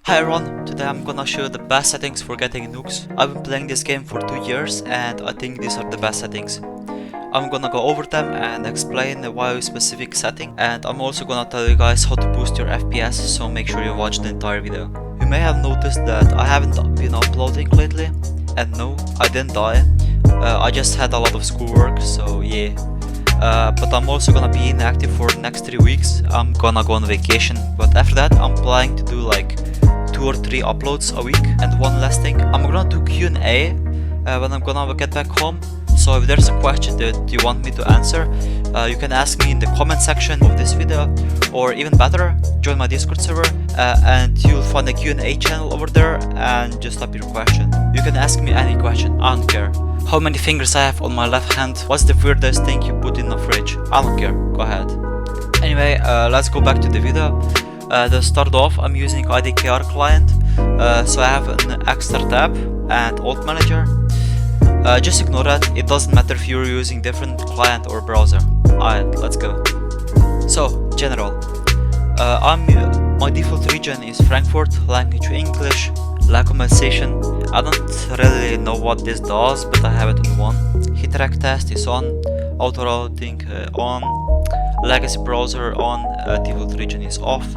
Hi everyone, today I'm gonna show you the best settings for getting nukes. I've been playing this game for 2 years and I think these are the best settings. I'm gonna go over them and explain why specific setting, and I'm also gonna tell you guys how to boost your FPS, so make sure you watch the entire video. You may have noticed that I haven't been uploading lately, and no, I didn't die. I just had a lot of schoolwork, so yeah. But I'm also gonna be inactive for the next 3 weeks. I'm gonna go on vacation, but after that I'm planning to do like 2 or 3 uploads a week. And one last thing, I'm gonna do Q&A when I'm gonna get back home. So if there's a question that you want me to answer, you can ask me in the comment section of this video, or even better, join my Discord server and you'll find a Q&A channel over there and just type your question. You can ask me any question, I don't care. How many fingers I have on my left hand? What's the weirdest thing you put in the fridge? I don't care, go ahead. Anyway, let's go back to the video. To start off, I'm using IDKR client, so I have an extra tab and alt manager. Just ignore that, it doesn't matter if you're using different client or browser. Alright, let's go. So, general. My default region is Frankfurt, language English, localization. I don't really know what this does, but I have it on 1. Hit track test is on, auto routing on, legacy browser on, default region is off.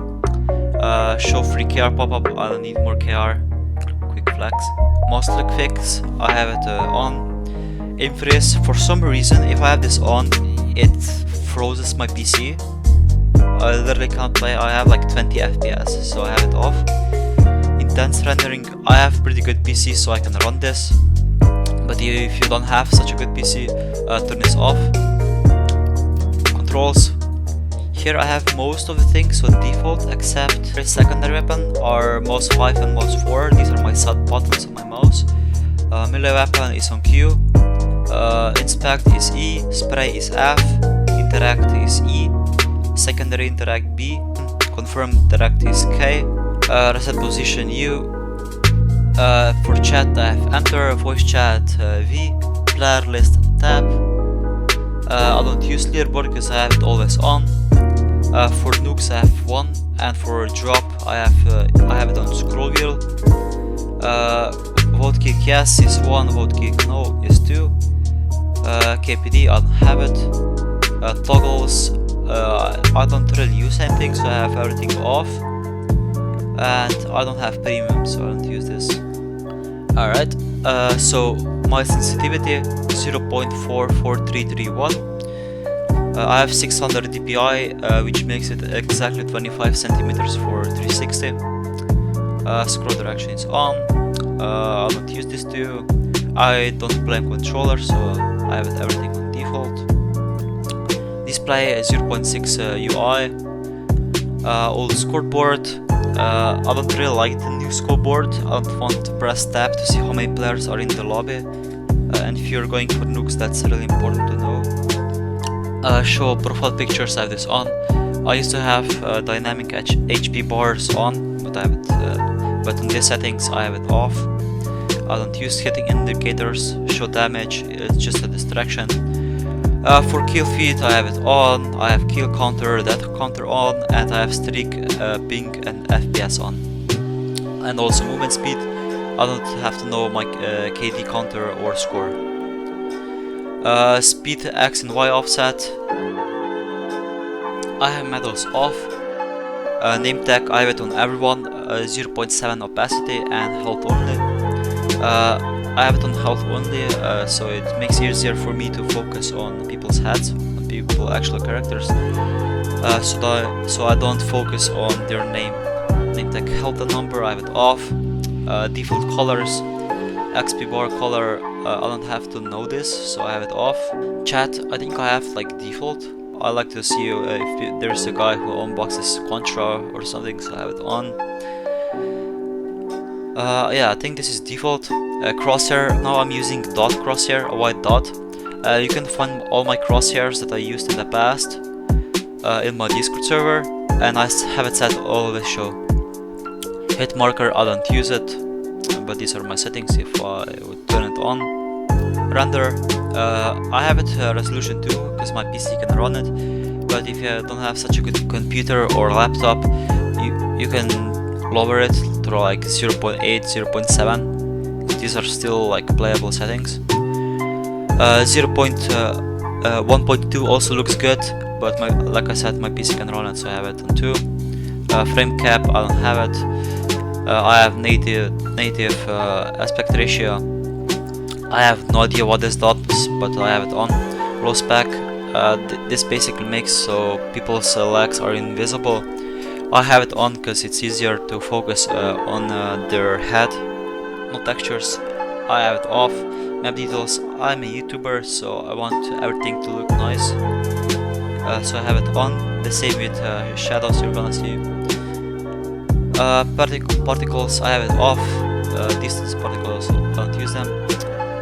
Show free KR pop-up, I don't need more KR, quick flex. Mouse click fix, I have it on. Aim freeze, for some reason if I have this on, it freezes my PC. I literally can't play, I have like 20 FPS, so I have it off. Intense rendering, I have pretty good PC so I can run this. But if you don't have such a good PC, turn this off. Controls. Here I have most of the things on default except secondary weapon are mouse 5 and mouse 4. These are my sub buttons on my mouse. Melee weapon is on Q. Inspect is E. Spray is F. Interact is E. Secondary interact B. Confirm interact is K. Reset position U. For chat I have enter. Voice chat V. Player list tab. I don't use leaderboard because I have it always on. For nukes I have 1, and for drop I have it on scroll wheel. Vote kick yes is 1, vote kick no is 2. KPD I don't have it. Toggles I don't really use anything, so I have everything off. And I don't have premium, so I don't use this. Alright, so my sensitivity 0.44331. I have 600 dpi, which makes it exactly 25 centimeters for 360. Scroll direction is on. I don't use this too. I don't play on controller, so I have everything on default. Display 0.6 UI. Old scoreboard. I don't really like the new scoreboard. I don't want to press tab to see how many players are in the lobby. And if you're going for nukes, that's really important to know. Show profile pictures, I have this on. I used to have dynamic HP bars on, but I have it. But in these settings, I have it off. I don't use hitting indicators. Show damage, it's just a distraction. For kill feed, I have it on. I have kill counter, death counter on, and I have streak, ping, and FPS on. And also movement speed. I don't have to know my KD counter or score. Speed X and Y offset. I have medals off. Name tag I have it on everyone. 0.7 opacity and health only. I have it on health only, so it makes it easier for me to focus on people's heads, on people actual characters. So I don't focus on their name. Name tag health and number I have it off. Default colors. XP bar color, I don't have to know this, so I have it off. Chat, I think I have like default. I like to see if there's a guy who unboxes Contra or something, so I have it on. Yeah, I think this is default. Crosshair, now I'm using dot crosshair, a white dot. You can find all my crosshairs that I used in the past in my Discord server, and I have it set always show. Hit marker, I don't use it. But these are my settings if I would turn it on. Render, I have it resolution 2 because my PC can run it, but if you don't have such a good computer or laptop, you can lower it to like 0.8, 0.7. These are still like playable settings. 1.2 also looks good, but like I said, my PC can run it, so I have it on 2. Frame cap, I don't have it. I have native aspect ratio. I have no idea what this does, but I have it on. Low spec, this basically makes so people's legs are invisible. I have it on because it's easier to focus on their head. No textures, I have it off. Map details, I'm a YouTuber, so I want everything to look nice. So I have it on. The same with shadows, you're gonna see. Particles, I have it off. Distance particles, don't use them.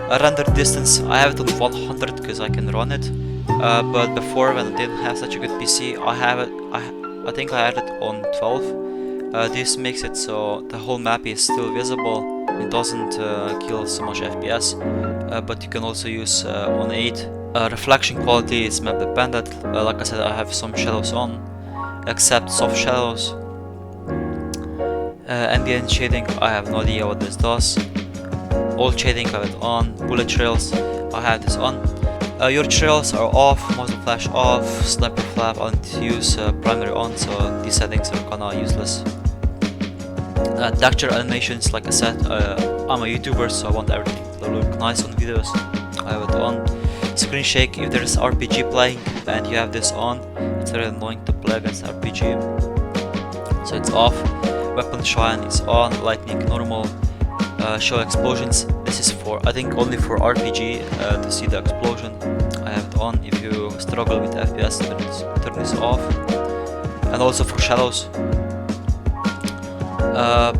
Render distance, I have it on 100 because I can run it. But before, when I didn't have such a good PC, I think I had it on 12. This makes it so the whole map is still visible. It doesn't kill so much FPS, but you can also use on 8. Reflection quality is map dependent. Like I said, I have some shadows on, except soft shadows. Ambient shading, I have no idea what this does. All shading, I have it on. Bullet trails, I have this on. Your trails are off, muzzle flash off, sniper flap, I don't use primary on, so these settings are kinda useless. Texture animations, like I said, I'm a YouTuber, so I want everything to look nice on videos. I have it on. Screen shake, if there's RPG playing and you have this on, it's very annoying to play against RPG, so it's off. Weapon shine is on. Lightning normal. Show explosions, this is for, I think, only for RPG to see the explosion. I have it on. If you struggle with FPS, turn this off. And also for shadows,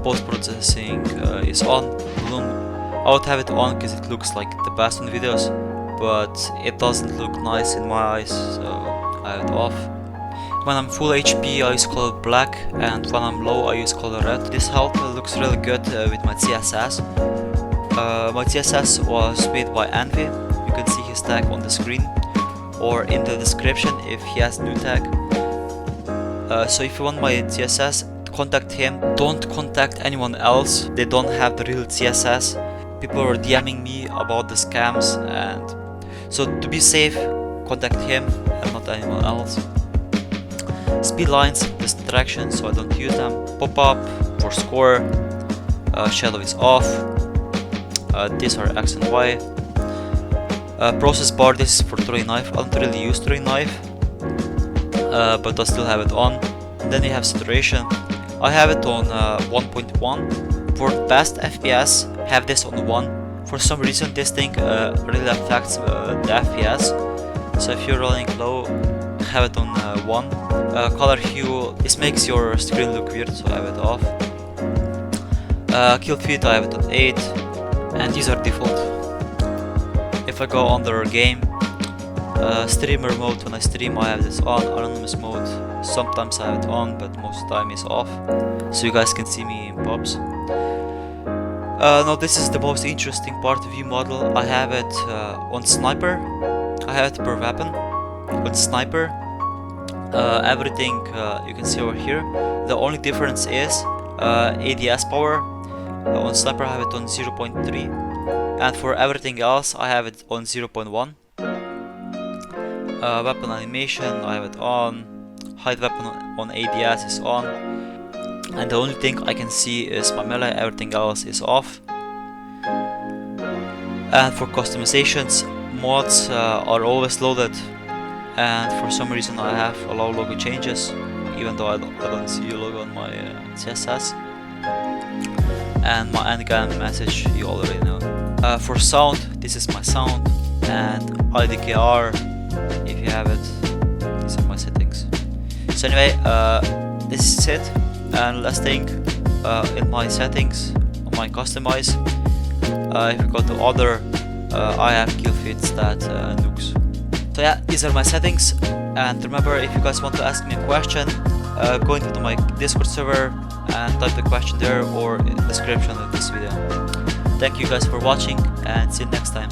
post-processing is on. Bloom, I would have it on because it looks like the best in videos, but it doesn't look nice in my eyes, so I have it off. When I'm full HP, I use color black, and when I'm low, I use color red. This help looks really good with my CSS. My CSS was made by Envy. You can see his tag on the screen or in the description if he has new tag. So if you want my CSS, contact him. Don't contact anyone else. They don't have the real CSS. People are DMing me about the scams, and so to be safe, contact him and not anyone else. Speed lines, distraction, so I don't use them. Pop-up for score. Shadow is off. These are X and Y. Process bar, this is for throwing knife. I don't really use throwing knife, but I still have it on. And then you have saturation. I have it on 1.1. For best FPS, have this on 1. For some reason, this thing really affects the FPS. So if you're rolling low, have it on 1. Color hue, this makes your screen look weird, so I have it off. Kill feed, I have it on 8, and these are default. If I go under game, streamer mode, when I stream I have this on. Anonymous mode, sometimes I have it on, but most of the time it's off, so you guys can see me in pubs. Now this is the most interesting part of view model. I have it on sniper, I have it per weapon. On sniper, everything you can see over here. The only difference is ADS power. On sniper I have it on 0.3, and for everything else I have it on 0.1. Weapon animation, I have it on. Hide weapon on ADS is on, and the only thing I can see is my melee, everything else is off. And for customizations, mods are always loaded, and for some reason I have allow logo changes, even though I don't see a logo on my CSS. And my endgame message you already know. For sound, this is my sound, and IDKR, if you have it, these are my settings. So anyway, this is it. And last thing, in my settings, on my customize, if you go to other, I have kill feeds that nukes. So yeah, these are my settings, and remember, if you guys want to ask me a question, go into my Discord server and type the question there or in the description of this video. Thank you guys for watching, and see you next time.